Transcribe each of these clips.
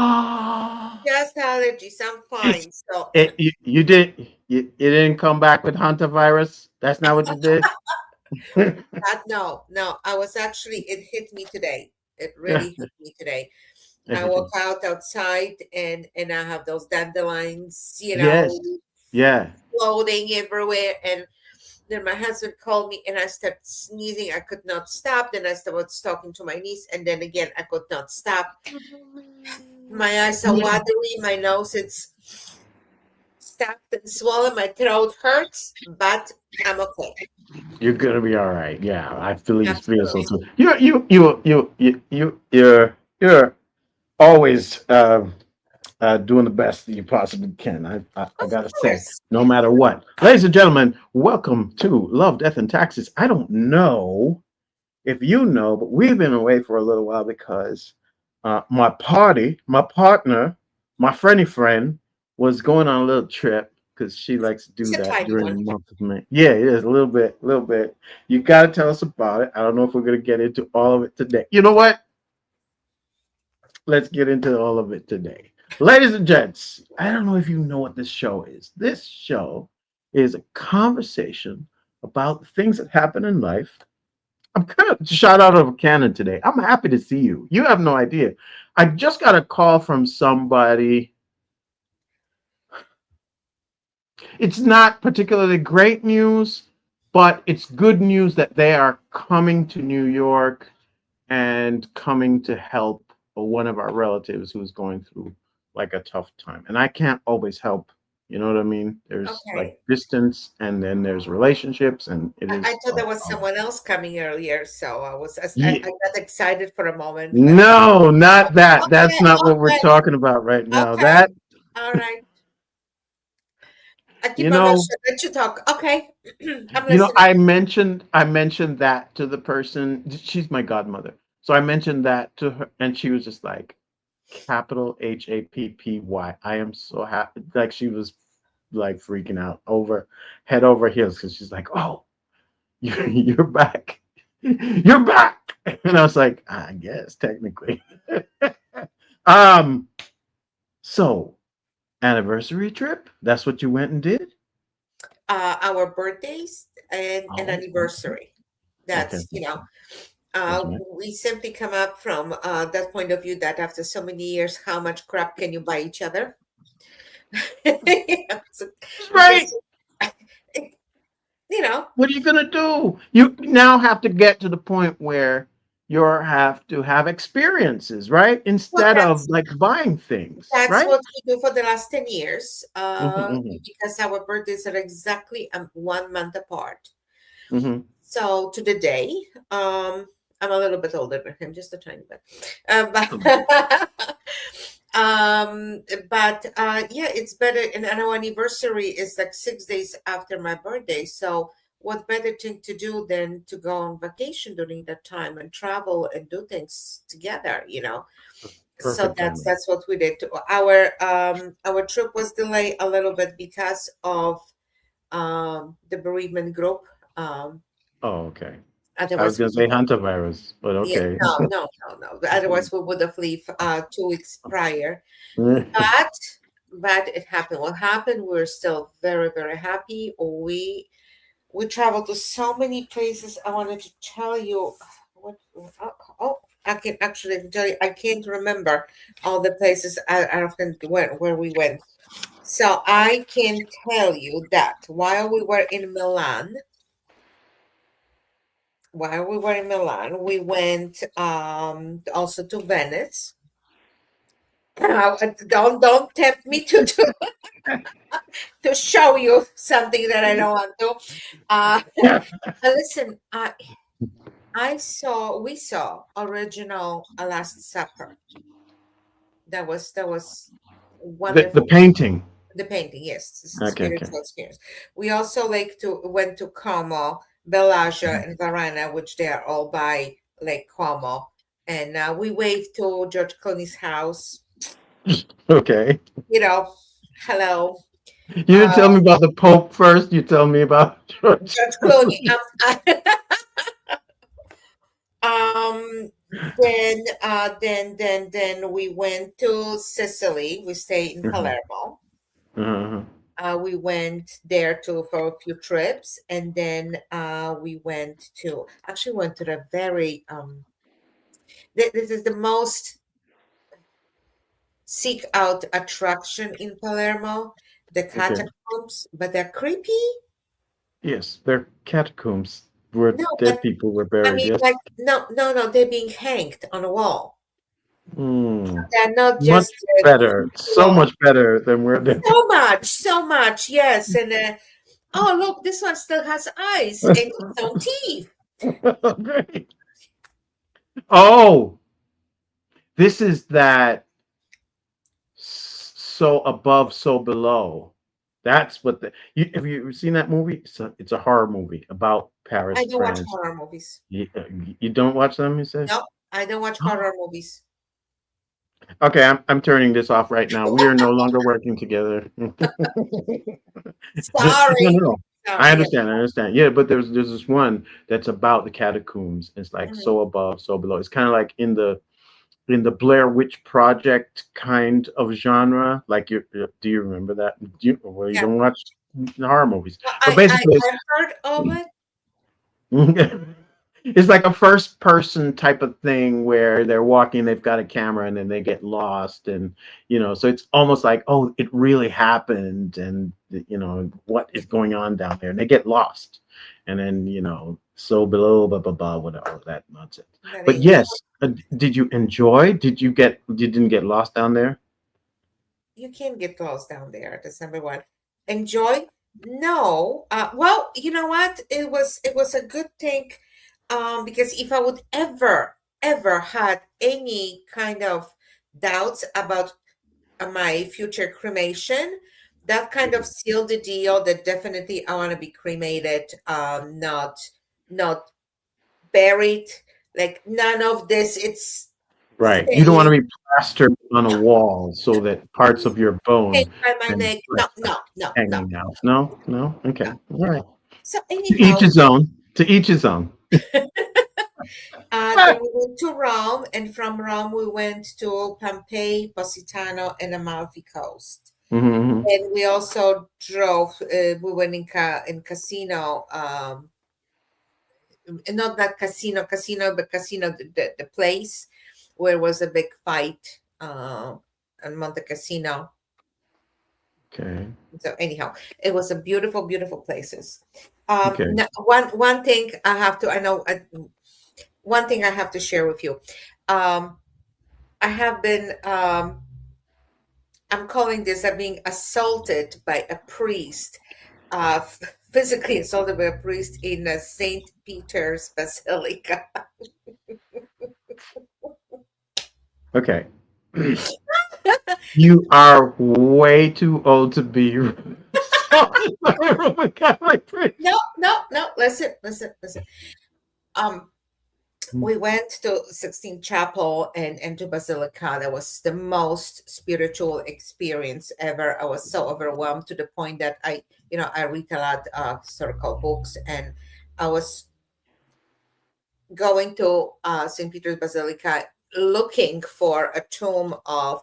Oh, Just allergies. I'm fine. So you did you didn't come back with Hunter virus? That's not what you did? that no. I was actually it hit me today. It really hit me today. I walk out outside and I have those dandelions, Yes. Yeah. floating everywhere. And then my husband called me and I started sneezing. I could not stop. Then I started talking to my niece, and then again I could not stop. My eyes are Yeah. watery. My nose it's stuffed and swollen. My throat hurts, but I'm okay. You're gonna be all right. Yeah, I feel so Absolutely. too. You're always doing the best that you possibly can. I Of gotta say, course. no matter what, ladies and gentlemen, welcome to Love, Death, and Taxes. I don't know if you know, but we've been away for a little while because my partner, my friend was going on a little trip because she likes to It's do a that tiny during the one. month of May. Yeah, it is a little bit, little bit. You got to tell us about it. I don't know if we're gonna get into all of it today. You know what? Let's get into all of it today. Ladies and gents, I don't know if you know what this show is. This show is a conversation about things that happen in life. I'm kind of shot out of a cannon today. I'm happy to see you. You have no idea. I just got a call from somebody. It's not particularly great news, but it's good news that they are coming to New York and coming to help one of our relatives who's going through like a tough time. And I can't always help. You know what I mean? There's like Okay. distance, and then there's relationships, and it I is. thought there was someone else coming earlier, so I Yeah. got excited for a moment, but No, not that. That's okay, not what we're talking about right now. That, all right. I keep you my mouth know, shut. Let you talk. Okay, I'm listening. I mentioned that to the person. She's my godmother. So I mentioned that to her, and she was just like, capital HAPPY. I am so happy. Like she was like freaking out over head over heels because she's like, "Oh, you're back. You're back." And I was like, "I guess technically." um. So anniversary trip. That's what you went and did. Our birthdays and an Oh, okay. anniversary. Okay. That's, Yes, ma'am. we simply come up from that point of view that after so many years, how much crap can you buy each other? Yeah, so That's we just, right. it, you know, What are you gonna do? You now have to get to the point where you have to have experiences, right? well, Instead of like buying things, that's right? what we do for the last 10 years, Hmm. because our birthdays are exactly 1 month apart. Hmm. So to the day, I'm a little bit older than him, just a tiny bit. But Hmm. yeah, it's better. And our anniversary is like 6 days after my birthday. So what better thing to do than to go on vacation during that time and travel and do things together? So Perfect that's timing. that's what we did. Our trip was delayed a little bit because of the bereavement group. Um, Oh, okay. I was Otherwise, we gonna would say hantavirus, but yeah, okay. no. Otherwise, we would have leave 2 weeks prior. Mhm. But it happened. What happened? We're still very, very happy. We traveled to so many places. I wanted to tell you what. Oh, I can actually tell you. I can't remember all the places I often went where we went. So I can tell you that while we were in Milan, we went also to Venice. Don't tempt me to show you something that I don't want to. Listen, we saw original A Last Supper. That was The wonderful. painting. The painting, yes, it's a Okay, okay. spiritual experience. We also went to Como, Bellagio, and Varana, which they are all by Lake Como, and we waved to George Clooney's house. Okay. You know, hello, You uh, didn't tell me about the Pope first. You tell me about George. George Clooney. Um, Then we went to Sicily. We stayed in Uh-huh. Palermo. Uh-huh. We went there to for a few trips, and then we went to actually went to the very this is the most seek out attraction in Palermo, the Okay. catacombs, but they're creepy. Yes, they're catacombs where No, but dead people were I buried. mean, Yes. like, no, they're being hanged on a wall. Hmm. They're not Much just better. So wall. much better than where they. So much, yes. And oh, look, this one still has eyes and its own teeth. Great. Oh, this is that so above, so below. That's what the have you seen that movie? It's a horror movie about I Paris, don't watch France. horror movies. You don't watch them, you said? No, I don't watch horror movies. Okay, I'm turning this off right now. We are no longer working together. No, Sorry. no. I Sorry. Yeah. understand. I understand. Yeah, but there's this one that's about the catacombs. It's like Mhm. so above, so below. It's kind of like in the Blair Witch Project kind of genre. Like do you remember that? Well, you Yeah. don't watch horror movies, Well, but basically, I heard of it. it's like a first person type of thing where they're walking, they've got a camera, and then they get lost, and so it's almost like, oh, it really happened, and what is going on down there, and they get lost, and then so below, blah blah blah, whatever, all that nonsense. But But yes, did you enjoy? You didn't get lost down there? you can get lost down there. That's number one. Enjoy? No. Well, you know what? It was a good thing, because if I would ever had any kind of doubts about my future cremation, that kind of sealed the deal. That definitely I want to be cremated, not buried. Like none of this. It's Right. You don't want staying. to be plastered on a wall so that parts of your Hang bone by my and neck. No, flesh are no, no, no, hanging out. No, no. Okay. no. All right. So To each anyhow, his own. To each his own. then we went to Rome, and from Rome we went to Pompeii, Positano, and Amalfi Coast. Hmm. And we also drove. We went in casino. Not that casino, but casino, the place where was a big fight. On Monte Cassino. Okay. So anyhow, it was a beautiful, beautiful places. Okay. Now, one thing I have to. I know. One thing I have to share with you. Um, I have been, I'm calling this, I'm being assaulted by a priest, physically assaulted by a priest in St. Peter's Basilica. Okay. You are way too old to be sorry by a Roman Catholic priest. No, no, no, listen, listen, listen. Um, we went to Sixtine Chapel and to Basilica. That was the most spiritual experience ever. I was so overwhelmed to the point that I read a lot of historical books, and I was going to St. Peter's Basilica looking for a tomb of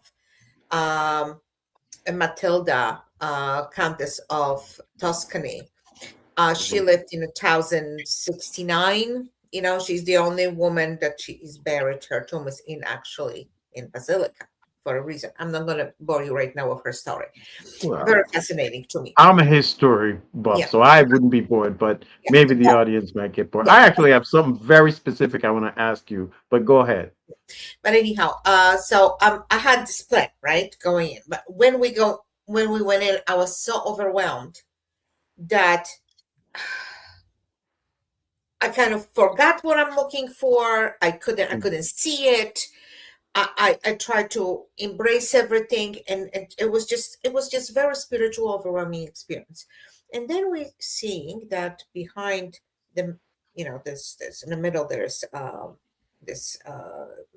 um, Matilda, Countess of Tuscany. She lived in 1069. She's the only woman that she is buried. Her tomb is actually in Basilica for a reason. I'm not going to bore you right now with her story. Well, Very fascinating to me. I'm a history buff, Yeah, so I wouldn't be bored, but yeah, maybe the well, audience might get bored. yeah. I actually have something very specific I want to ask you, but go ahead. But anyhow, so I had this plan, right, going in. But when we went in, I was so overwhelmed that I kind of forgot what I'm looking for. I couldn't see it. I tried to embrace everything, and it was just very spiritual, overwhelming experience. And then we seeing that behind the, this in the middle there's this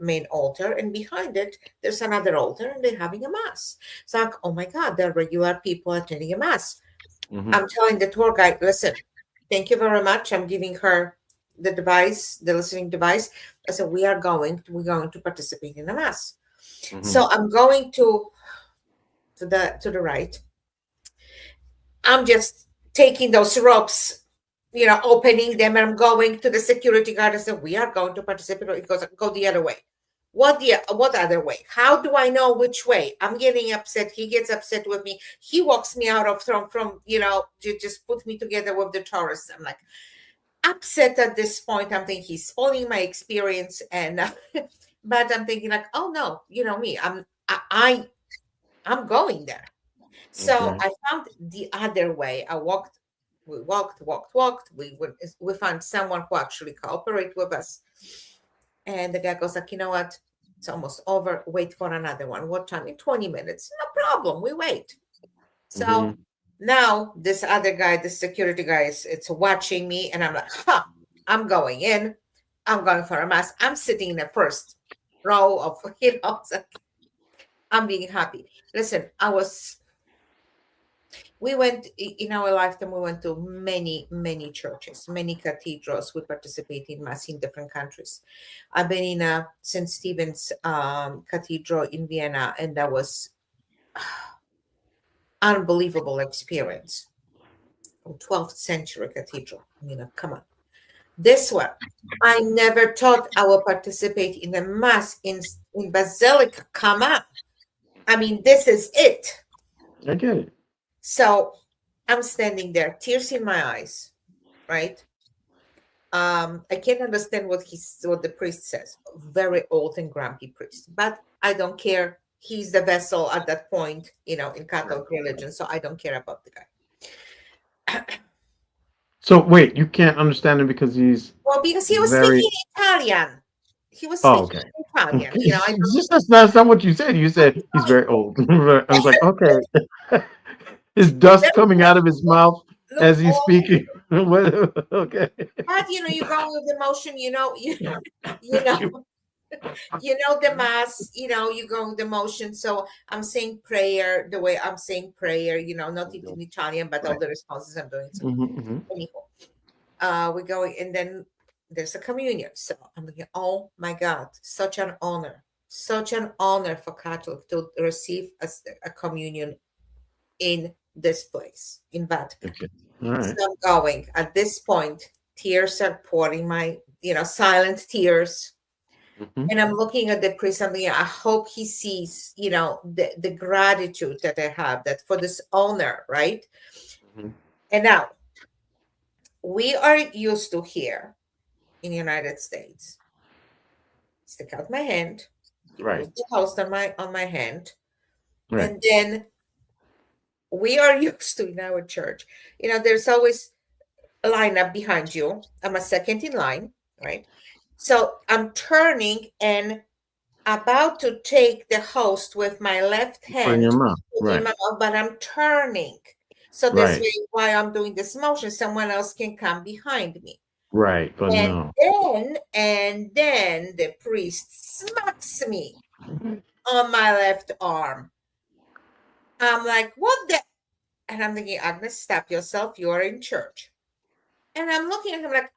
main altar, and behind it there's another altar, and they're having a mass. So like, oh my God, they're regular people attending a mass. Hmm. I'm telling the tour guide, listen, thank you very much. I'm giving her. the device, the listening device. I said, we're going to participate in a mass. Hmm. So I'm going to the right. I'm just taking those ropes, opening them, and I'm going to the security guard and said, we are going to participate. He goes, go the other way. What other way? How do I know which way? I'm getting upset. He gets upset with me. He walks me out of from just put me together with the tourists. I'm like upset at this point. I'm thinking he's spoiling my experience, and but I'm thinking like, oh no, you know me. I'm going there. So Okay. I found the other way. We walked. We found someone who actually cooperated with us. And the guy goes like, you know what? It's almost over. Wait for another one. What time? In 20 minutes. No problem. We wait. So Hmm. now this other guy, the security guy, it's watching me, and I'm like, huh, I'm going in. I'm going for a mass. I'm sitting in the first row of, so I'm being happy. Listen, we went in our lifetime, we went to many, many churches, many cathedrals. We participate in mass in different countries. I've been in a St. Stephen's Cathedral in Vienna, and that was unbelievable experience. 12th century cathedral. Come on. This one, I never thought I would participate in a mass in Basilica. Come on. I mean, this is it. I get it. So I'm standing there, tears in my eyes, right? I can't understand what the priest says. Very old and grumpy priest, but I don't care. He's the vessel at that point, in Right. Catholic religion, so I don't care about the guy. So wait, you can't understand him because he's Well, because he was very. speaking Italian. He was Oh, speaking okay. Italian. Okay. I It's just that's not what you said. You said he's don't very old. I was like, okay. Is know. dust coming out of his mouth Look as he's old, speaking? What? Okay. but you go with emotion. You know, the mass. You go with emotion. So I'm saying prayer the way I'm saying prayer. Not in Italian, but all Right. the responses I'm doing. So Hmm. Hmm. anyhow, we go, and then there's a communion. So I'm thinking, oh my God, such an honor for Catholic to receive a communion in this place in Vatican. Okay. All So right. I'm going. At this point, tears are pouring, my, silent tears. Hmm. And I'm looking at the priest. I'm thinking, I hope he sees, the gratitude that I have that for this honor, right? Hmm. And now we are used to here in the United States. Stick out my hand, Right. put the host on my hand, Right. and then we are used to in our church. There's always line up behind you. I'm a second in line, right? So I'm turning and about to take the host with my left Put in hand your mouth. in Right. my mouth, but I'm turning. So this Right. way, while I'm doing this motion, someone else can come behind me. Right. But And no. then the priest smacks me on my left arm. I'm like, what the? And I'm thinking, Agnes, stop yourself. You are in church. And I'm looking at him like,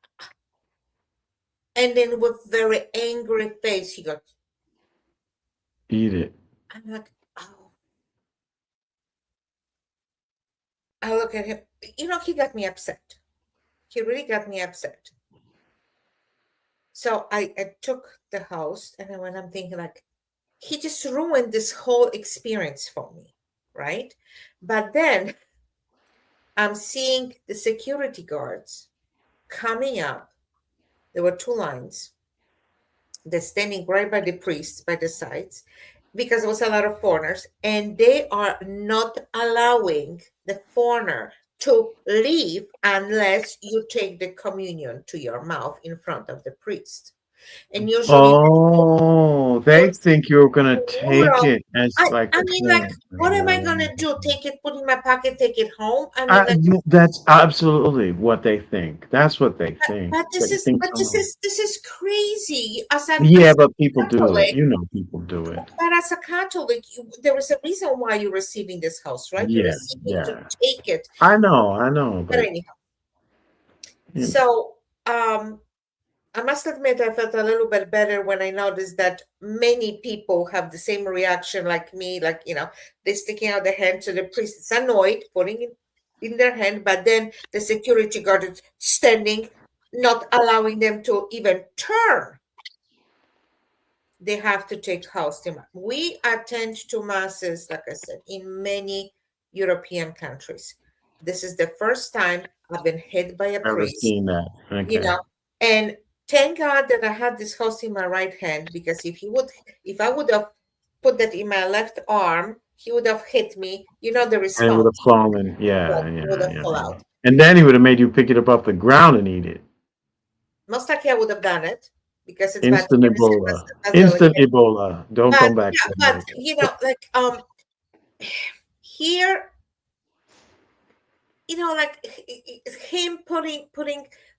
and then with very angry face, he goes, Eat it. I'm like, oh. I look at him. He got me upset. He really got me upset. So I took the host, and then when I'm thinking like, he just ruined this whole experience for me, right? But then I'm seeing the security guards coming up. There were two lines. They're standing right by the priest, by the sides, because there was a lot of foreigners, and they are not allowing the foreigner to leave unless you take the communion to your mouth in front of the priest. And usually Oh, they there's think you're gonna take rural. it as I, like I a mean, like, form. what am I gonna do? Take it, put it in my pocket, take it home? I mean, I, like, that's absolutely what they think. That's what they but, think. but They this is, think but this somehow. is, this is crazy. As an Yeah, as but a people do it. Catholic, You know, people do it. but as a Catholic, there is a reason why you're receiving this house, right? You're Yes, receiving to yeah. take it. I know, But but anyhow, you know. so um, I must admit, I felt a little bit better when I noticed that many people have the same reaction like me. Like, they're sticking out their hand to the priest. It's annoyed, putting it in their hand, but then the security guard is standing, not allowing them to even turn. They have to take house to mass. We attend to masses, like I said, in many European countries. This is the first time I've been hit by a Ever priest, seen that? you Okay. know, and thank God that I had this house in my right hand, because if I would have put that in my left arm, he would have hit me. The And it would have response fallen. Yeah, would yeah, have yeah, fall yeah. out. And then he would have made you pick it up off the ground and eat it. Most likely I would have done it because it's Instant Vatican, it's Ebola. basilica. Instant Ebola. Don't But come back yeah, to but America. like here, like him putting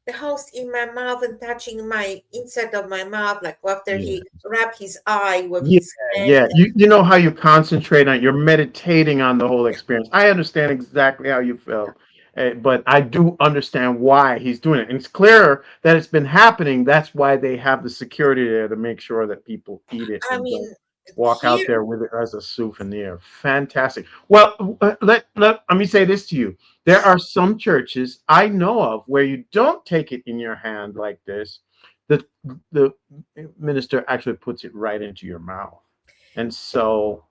the host in my mouth and touching my inside of my mouth, like after Yeah. he wrapped his eye with Yeah, his hand. yeah. You know how you concentrate on, you're meditating on the whole experience. I understand exactly how you felt, but I do understand why he's doing it. And it's clear that it's been happening. That's why they have the security there to make sure that people eat it I and mean, don't walk out here, there with it as a souvenir. Fantastic. Well, let me say this to you. There are some churches I know of where you don't take it in your hand like this. The minister actually puts it right into your mouth. And so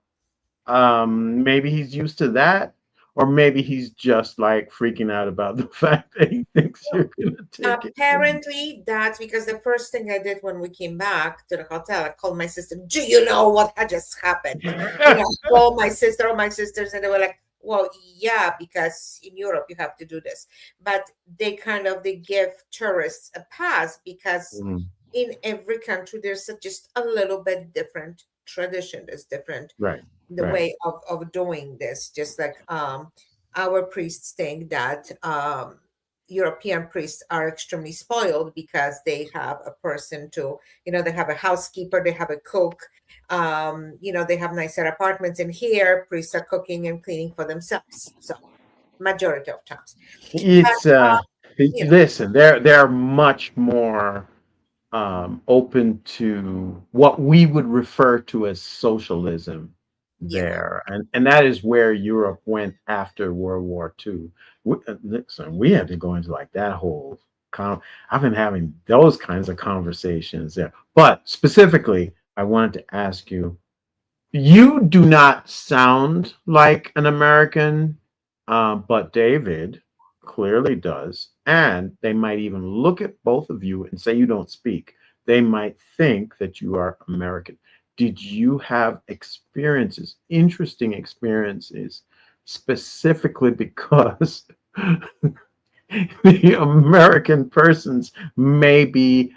maybe he's used to that, or maybe he's just like freaking out about the fact that he thinks you're gonna take it. apparently that's because the first thing I did when we came back to the hotel, I called my sister. Do you know what had just happened? I called my sister or my sisters, and they were like, "Well, yeah, because in Europe you have to do this." But they give tourists a pass because Mm, in every country there's just a little bit different tradition. There's different right, the right. way of doing this, just like our priests think that European priests are extremely spoiled because they have a person to, they have a housekeeper, they have a cook, they have nicer apartments. And here priests are cooking and cleaning for themselves, so majority of times. But It's you know listen, they're much more open to what we would refer to as socialism yeah, there, and that is where Europe went after World War II. Listen, we had to go into like that whole. I've been having those kinds of conversations there, but specifically, I wanted to ask you, you do not sound like an American, but David clearly does. And they might even look at both of you and say you don't speak. They might think that you are American. Did you have experiences, interesting experiences, specifically because the American persons may be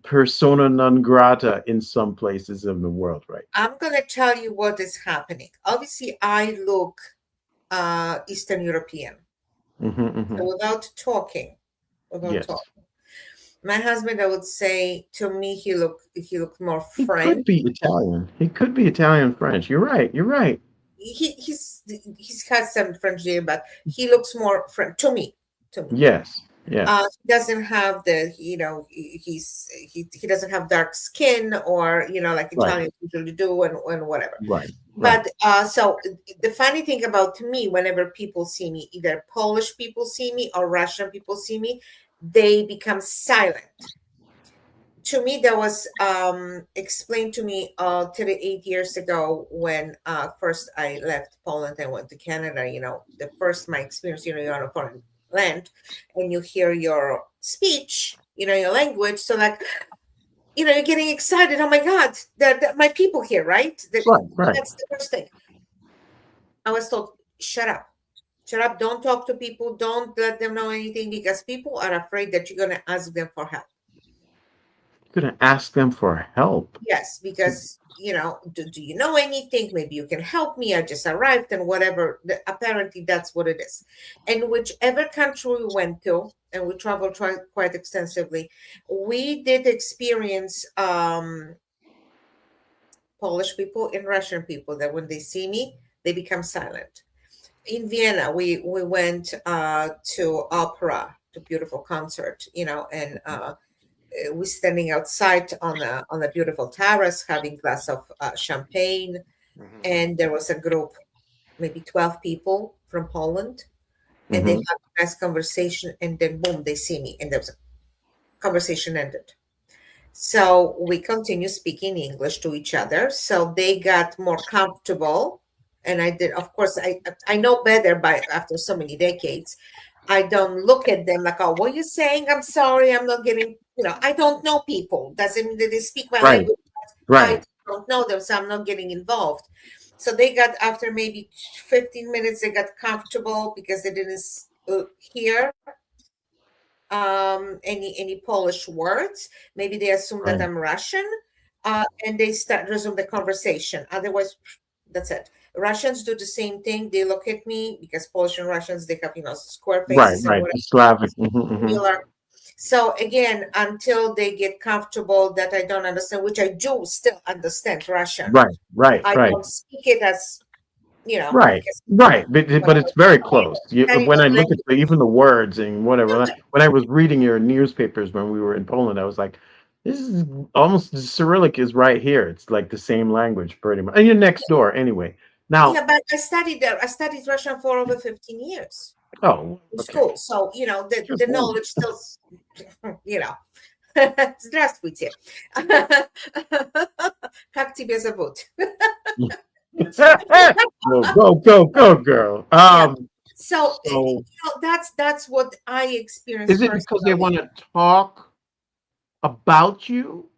persona non grata in some places of the world right I'm gonna tell you what is happening. Obviously I look Eastern European, now? so without Yes. talking. My husband, I would say, to me, he looked more He could French. be Italian. He could be Italian French. You're right. You're right. He's has some French name, but he looks more French to me. To me, Yes. Yes. he doesn't have he doesn't have dark skin, or like Right. Italians usually do, and whatever. Right. Right. But so the funny thing about me, whenever people see me, either Polish people see me or Russian people see me, they become silent. To me, that was explained to me 38 years ago when first I left Poland and went to Canada. The first my experience, you're on a foreign land and you hear your speech, your language. So like, you're getting excited. Oh my God, that my people here, right? Right. Right. That's the first thing. I was told, shut up. Shut up. Don't talk to people. Don't let them know anything, because people are afraid that you're going to ask them for help. You're gonna ask them for help. Yes, because do you know anything? Maybe you can help me. I just arrived, and whatever. Apparently, that's what it is. And whichever country we went to, and we traveled quite extensively, we did experience Polish people and Russian people that when they see me, they become silent. In Vienna, we went to opera, to beautiful concert, and we're standing outside on a beautiful terrace having glass of champagne, Mhm. and there was a group, maybe 12 people from Poland, and they Mhm. had a nice conversation, and then boom, they see me, and there was a conversation ended. So we continue speaking English to each other. So they got more comfortable. And I did, of course, I know better by after so many decades. I don't look at them like, oh, what are you saying? I'm sorry, I'm not getting, I don't know people. Doesn't mean that they speak my Right. language. I Right. don't know them, so I'm not getting involved. So they got, after maybe 15 minutes, they got comfortable because they didn't hear any Polish words. Maybe they assume that Right. I'm Russian, and they start resume the conversation. Otherwise, that's it. Russians do the same thing. They look at me because Polish and Russians, they have square Right. faces and Right. whatever, The Slavic. Hmm. similar. So again, until they get comfortable that I don't understand, which I do still understand Russian, Right. Right. I Right. don't speak it as Right, because right, when but I it's was very studying, close. You, studying when I the look at language, even the words and whatever, no, when I was reading your newspapers when we were in Poland, I was like, this is almost the Cyrillic is right here. It's like the same language pretty much, and you're next door anyway. Now, yeah, but I studied there. I studied Russian for over 15 years oh, in okay, school. So, just the one. knowledge still, you know. Здравствуйте. Как тебя зовут? Go, girl. Yeah. So, So that's what I experienced is it because they personally. want to talk about you,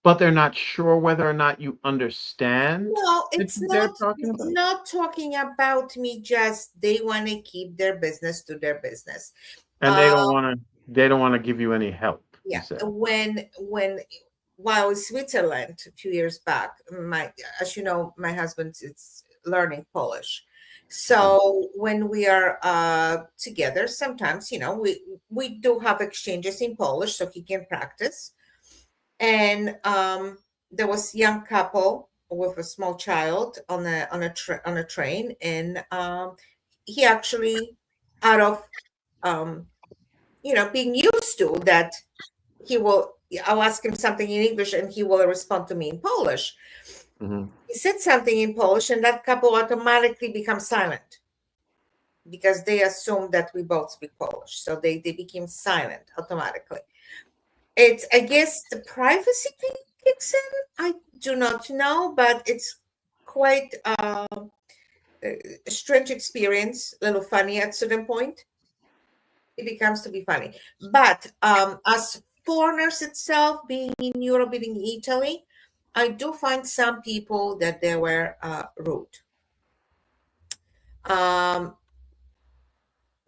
but they're not sure whether or not you understand No, that it's they're not talking about? not talking about me, just they want to keep their business to their business. And Uh, they don't wanna give you any help, you yeah, said. when while in Switzerland a few years back, my as you know, my husband is learning Polish. Mhm, So when we are together, sometimes we do have exchanges in Polish, so he can practice. And there was young couple with a small child on a train, and he actually, out of um, being used to that, he will I'll ask him something in English and he will respond to me in Polish. mhm. He said something in Polish and that couple automatically becomes silent because they assume that we both speak Polish. So they became silent automatically. It's, I guess, the privacy thing kicks in. I do not know, but it's quite a strange experience, a little funny at certain point. It becomes to be funny. But as foreigners itself, being in Europe, being in Italy, I do find some people that they were rude. Um,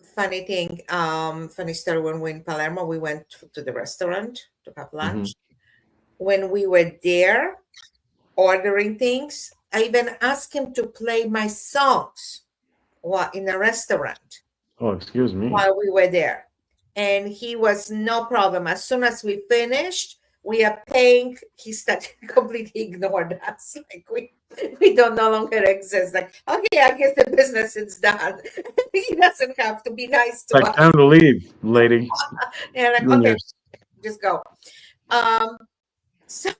funny story, when we were in Palermo, we went to the restaurant to have Mhm. lunch. When we were there ordering things, I even asked him to play my songs while in a restaurant Oh, excuse me. while we were there. And he was no problem. As soon as we finished, we are paying, he started completely ignored us. Like we don't no longer exist. Like, okay, I guess the business is done. He doesn't have to be nice to Like, us. time to leave, lady. And like, When okay, you're just go. Um, so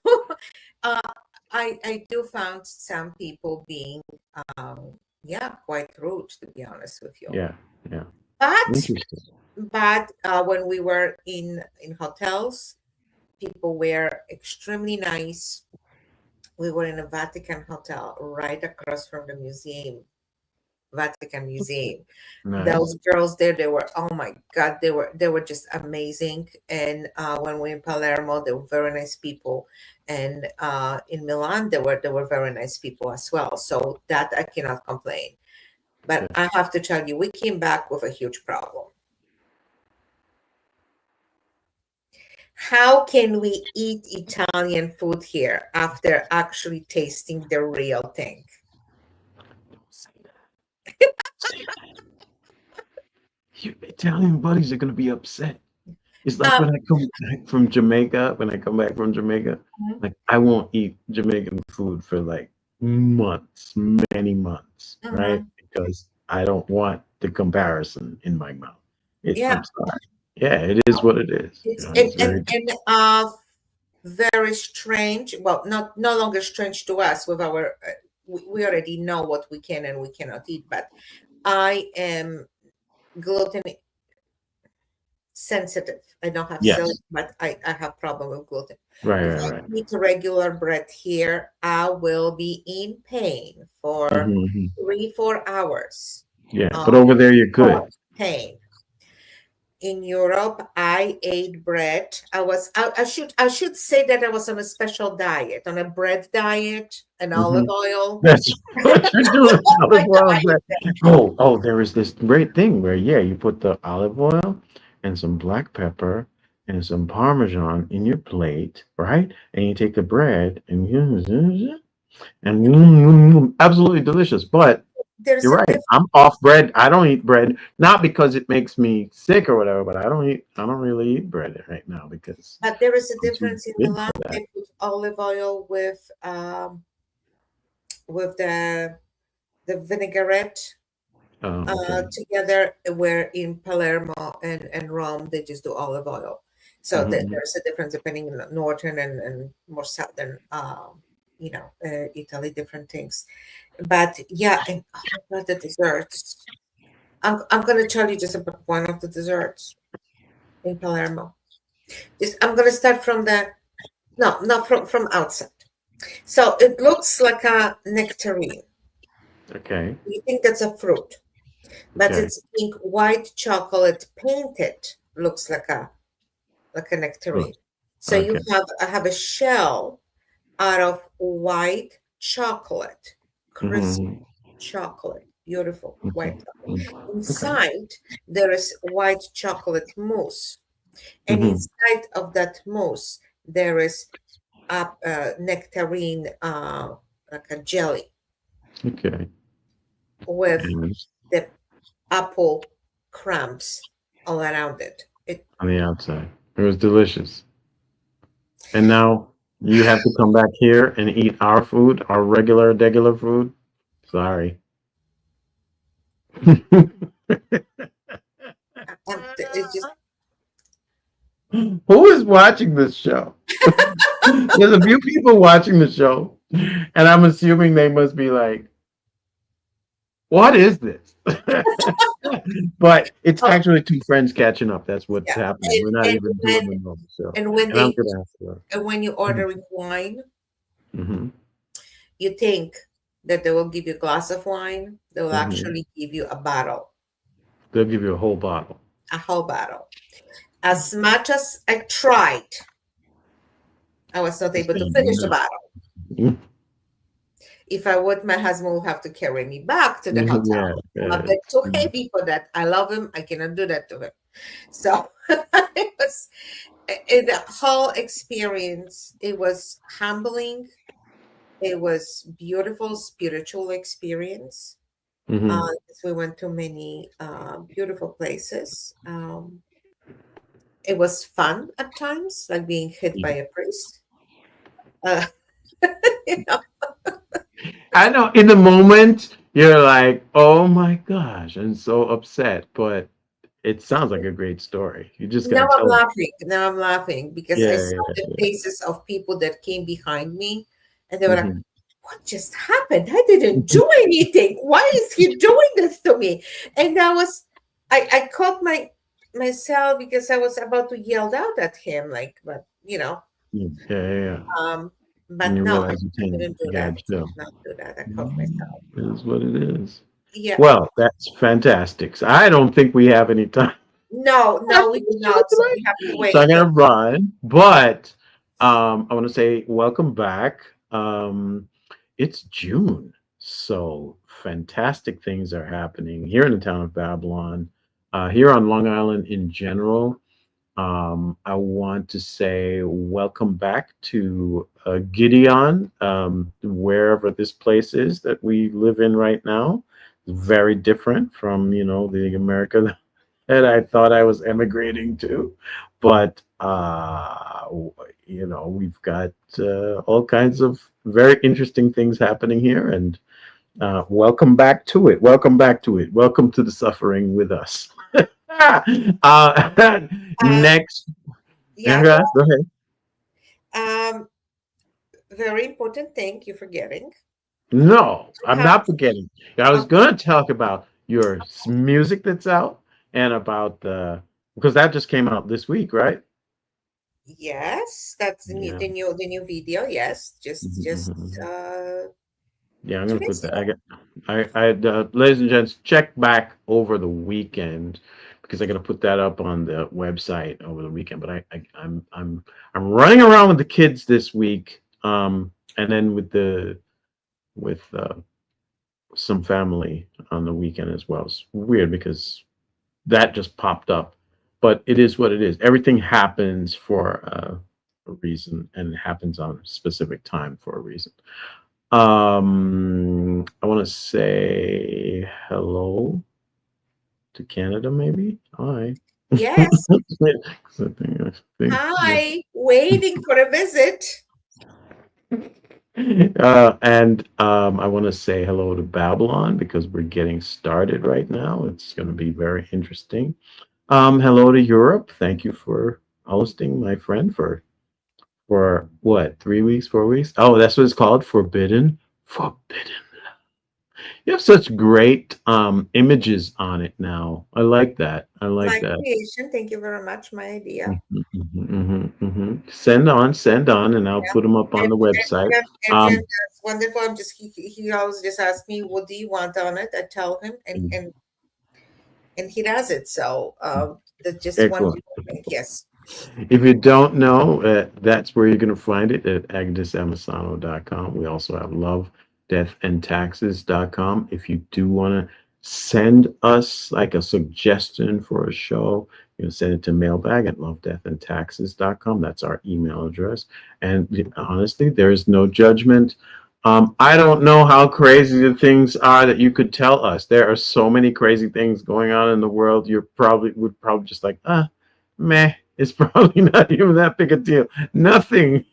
uh, I do found some people being yeah, quite rude, to be honest with you. yeah, yeah. But Interesting. when we were in hotels, people were extremely nice. We were in a Vatican hotel right across from the museum, Vatican Museum. Nice. Those girls there, they were, oh my God, they were just amazing. And when we were in Palermo, they were very nice people. And in Milan, they were very nice people as well. So that I cannot complain. But Good. I have to tell you, we came back with a huge problem. How can we eat Italian food here after actually tasting the real thing? Say that. Say that. Your Italian buddies are gonna be upset. It's like Um, when I come back from Jamaica, when I come back from Jamaica, like, I won't eat Jamaican food for, like, months, many months, right? mhm. Because I don't want the comparison in my mouth. Yeah, I'm sorry. Yeah, it is what it is. It's You know, it's very very strange. Well, not no longer strange to us. With our, we already know what we can and we cannot eat. But I am gluten sensitive. I don't have celiac, yes. but I have problem with gluten. Right, If right, I right. eat regular bread here, I will be in pain for Hmm. 3 4 hours. Yeah, Um, but over there you're good. pain. In Europe, I ate bread. I should say that I was on a special diet, on a bread diet, and Hmm. olive oil. That's what you're doing. My Olive oil bread. diet. Oh, there is this great thing where yeah, you put the olive oil and some black pepper and some parmesan in your plate, right? And you take the bread and absolutely delicious. But There's you're a right. I'm off bread. I don't eat bread, not because it makes me sick or whatever, but I don't really eat bread right now because but there is a I'm too difference in big Milan. for that. They put olive oil with the vinaigrette Oh, okay. together, where in Palermo and Rome they just do olive oil. So Hmm. there's a difference depending on northern and more southern, Italy, different things. But yeah, and oh my God, the desserts. I'm gonna tell you just about one of the desserts in Palermo. Just I'm gonna start from the no, not from outside. So it looks like a nectarine. Okay. You think that's a fruit, but Okay. it's pink, white chocolate painted. Looks like a Good. nectarine. So you Okay. have I have a shell out of white chocolate, crisp Hmm. chocolate, beautiful white Okay. chocolate. Okay. Inside there is white chocolate mousse, and Hmm. inside of that mousse there is a nectarine, like a jelly Okay. with And the apple crumbs all around it. It on the outside, it was delicious. And now you have to come back here and eat our food, our regular food. Sorry. it's just Who is watching this show? There's a few people watching the show, and I'm assuming they must be like, "What is this?" But it's oh actually two friends catching up. That's what's yeah, happening. We're not and even when doing the normal show, and when and I'm they gonna have to. and when you order with wine, Hmm. you think that they will give you a glass of wine. They will Hmm. actually give you a bottle, They'll give you a whole bottle. a whole bottle. As much as I tried, I was not It's able to gonna be finish the enough. bottle. If I would, my husband would have to carry me back to the Mhm. hotel. Yeah, I'm yeah. a bit too heavy for that. I love him. I cannot do that to him. So it was the whole experience. It was humbling. It was beautiful spiritual experience. Hmm. 'Cause we went to many beautiful places. It was fun at times, like being hit by Yeah. a priest. Uh, you know, I know in the moment you're like, oh my gosh, and so upset, but it sounds like a great story. You just now gotta I'm tell them. laughing. Now I'm laughing because I Yeah, saw yeah, the yeah. faces of people that came behind me, and they were like, Hmm. "What just happened? I didn't do anything. Why is he doing this to me?" And I caught myself because I was about to yell out at him, like, but Yeah, yeah, yeah. um, And but you no, realize you I can't. didn't do You that. gotta chill. Not do that. I caught Mhm. myself. It is what it is. Yeah. Well, that's fantastic. So I don't think we have any time No, no, after we the do show not. So we have to tonight. So I'm wait. gonna run, but I want to say welcome back. It's June, so fantastic things are happening here in the town of Babylon, here on Long Island in general. I want to say welcome back to Gideon, wherever this place is that we live in right now. Very different from the America that I thought I was emigrating to, but we've got all kinds of very interesting things happening here, and welcome back to it. Welcome back to it. Welcome to the suffering with us. Uh, Next, yeah, okay, go ahead. um, very important thing you're forgetting. No, I I'm have, not forgetting. I was okay, going to talk about your music that's out and about the because that just came out this week, right? yes, that's Yeah. the new video. Yes, Mhm, just mhm, mhm. uh Yeah, I'm two gonna put days that. ago. Ladies and gents, check back over the weekend because I got to put that up on the website over the weekend. But I'm running around with the kids this week, and then with some family on the weekend as well. It's weird because that just popped up, but it is what it is. Everything happens for a reason, and it happens on a specific time for a reason. I want to say hello to Canada, maybe. Hi. Yes. I think Hi, waiting for a visit. and I want to say hello to Babylon because we're getting started right now. It's going to be very interesting. Hello to Europe. Thank you for hosting, my friend, for what, 3 weeks, 4 weeks? Oh, that's what it's called. Forbidden. You have such great images on it now. I like that. I like My that. creation. Thank you very much. My idea. Send on, and I'll Yeah. put them up on the website. Adrian, Um, that's wonderful. I'm just he always just asks me, "What do you want on it?" I tell him, and he does it. So that's just one Excellent. little thing. Yes. If you don't know, that's where you're going to find it at agnesamasano.com. We also have lovedeathandtaxes.com. If you do want to send us like a suggestion for a show, you can send it to mailbag at lovedeathandtaxes.com. That's our email address. And honestly, there is no judgment. I don't know how crazy the things are that you could tell us. There are so many crazy things going on in the world. You probably would probably just like, meh, it's probably not even that big a deal. Nothing,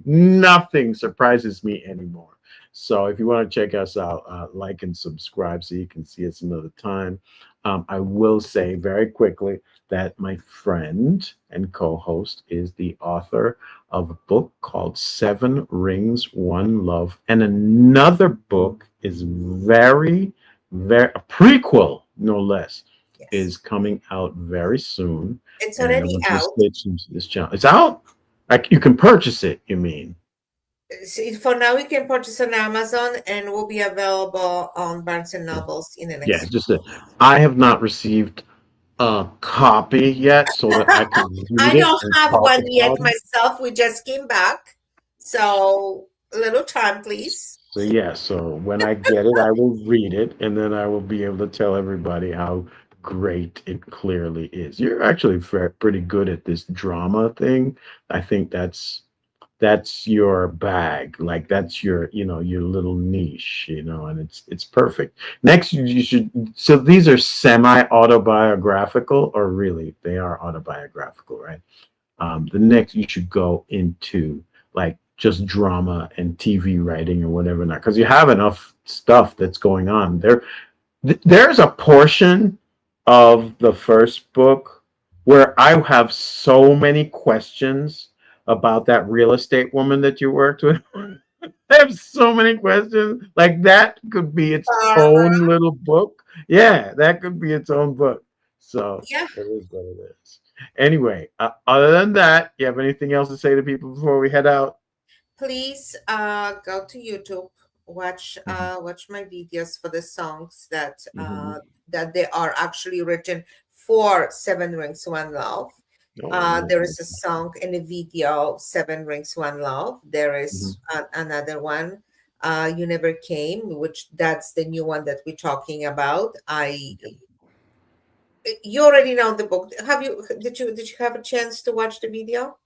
nothing surprises me anymore. So if you want to check us out, like and subscribe so you can see us another time. I will say very quickly that my friend and co-host is the author of a book called Seven Rings, One Love, and another book is very a prequel, no less, Yes. is coming out very soon, It's and I already want you to out. stay tuned to this channel. It's out. Like you can purchase it. You mean? See, for now, we can purchase on Amazon and will be available on Barnes and Nobles in the Yeah, next. just that I have not received a copy yet, so that I can read I it don't and have talk one yet about it. myself. We just came back, so a little time, please. So yeah, so when I get it, I will read it, and then I will be able to tell everybody how great it clearly is. You're actually pretty good at this drama thing. I think that's your bag, like that's your little niche, and it's perfect. Next, you should, so these are semi autobiographical, or really they are autobiographical, right? The next you should go into like just drama and TV writing or whatever, not because you have enough stuff that's going on there. There's a portion of the first book where I have so many questions about that real estate woman that you worked with. I have so many questions. Like that could be its Barbara. own little book. Yeah, that could be its own book. So Yeah, it is what it is. Anyway, other than that, you have anything else to say to people before we head out? please go to YouTube, watch my videos for the songs Mm-hmm. that they are actually written for Seven Rings One Love. Oh, I know. There is a song in the video, Seven Rings One Love. There Mhm. is another one, You Never Came, which that's the new one that we're talking about. I You already know the book. Did you have a chance to watch the video?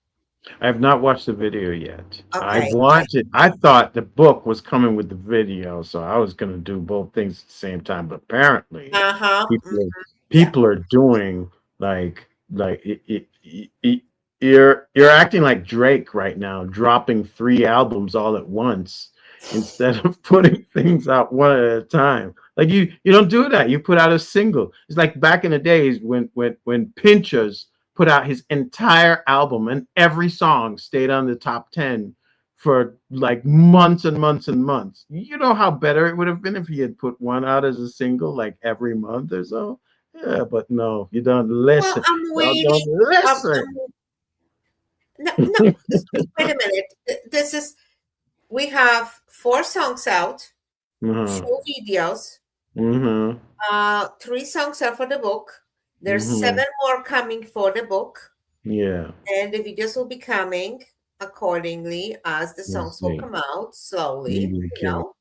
I have not watched the video yet. Okay. I thought the book was coming with the video, so I was going to do both things at the same time. But apparently, Uh-huh. people are, Yeah. people are doing like you're acting like Drake right now, dropping 3 albums all at once, instead of putting things out one at a time. Like you don't do that. You put out a single. It's like back in the days when Pinchers put out his entire album and every song stayed on the top 10 for like months and months and months. You know how better it would have been if he had put one out as a single like every month or so. Yeah, but no, you don't Well, listen. I'm Y'all don't waiting. listen. No, no. Wait a minute. This is we have 4 songs out, Uh-huh. 2 videos. Mm-hmm. 3 songs are for the book. There's Mm-hmm. 7 more coming for the book, Yeah. and the videos will be coming accordingly as the Let's songs will see. come out slowly. Media You killer know,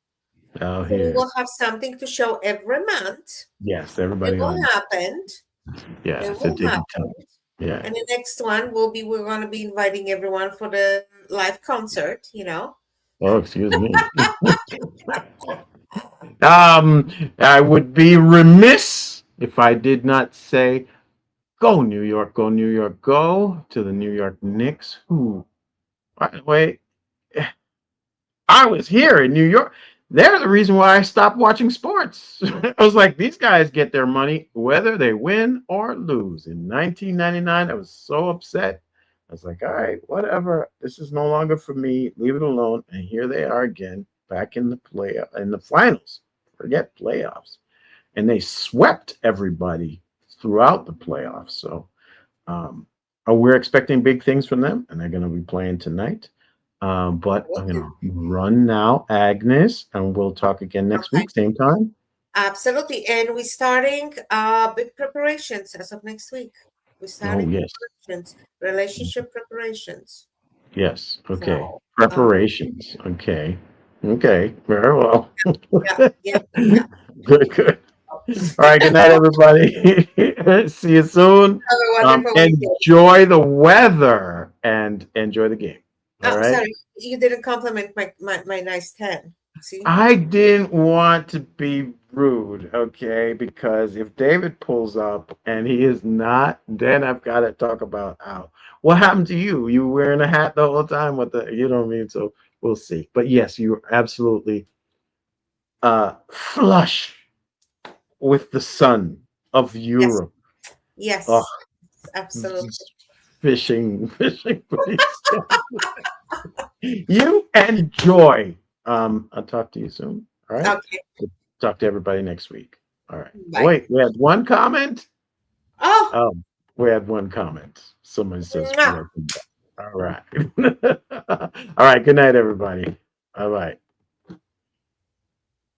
out so we here. will have something to show every month. Yes, It everybody will on. happen. It Yes, will it did be happen. tough. Yeah. And the next one will be we're going to be inviting everyone for the live concert. You know. Oh, excuse me. I would be remiss if I did not say, go, New York, go to the New York Knicks. Who, by the way, I was here in New York. They're the reason why I stopped watching sports. I was like, these guys get their money whether they win or lose. In 1999, I was so upset. I was like, all right, whatever. This is no longer for me. Leave it alone. And here they are again, back in the in the finals. Forget playoffs. And they swept everybody throughout the playoffs. So um, we're expecting big things from them, and they're going to be playing tonight. But I'm going to run now, Agnes, and we'll talk again next Okay. week, same time. Absolutely. And we're starting big preparations as of next week. We're Oh, starting yes. preparations, relationship preparations. Yes. Okay. So, Preparations. Okay. Okay. Very well. yeah, yeah, yeah. Good, good. All right. Good Have night, everybody. See you soon. a wonderful weekend. Enjoy the weather and enjoy the game. All Oh, right. sorry, you didn't compliment my nice 10. See? I didn't want to be rude, okay? Because if David pulls up and he is not, then I've got to talk about how. What happened to you? You wearing a hat the whole time with the, you know what I mean? So we'll see. But yes, you're absolutely flush with the sun of Yes, Europe. Oh, yes, absolutely. just fishing, fishing for these guys. You enjoy. I'll talk to you soon. All right. Okay, Talk to everybody next week. All right. Oh, bye. wait, we had one comment. Oh, Oh, we had one comment. Someone says mwah. welcome back. All right. All right. Good night, everybody. All right.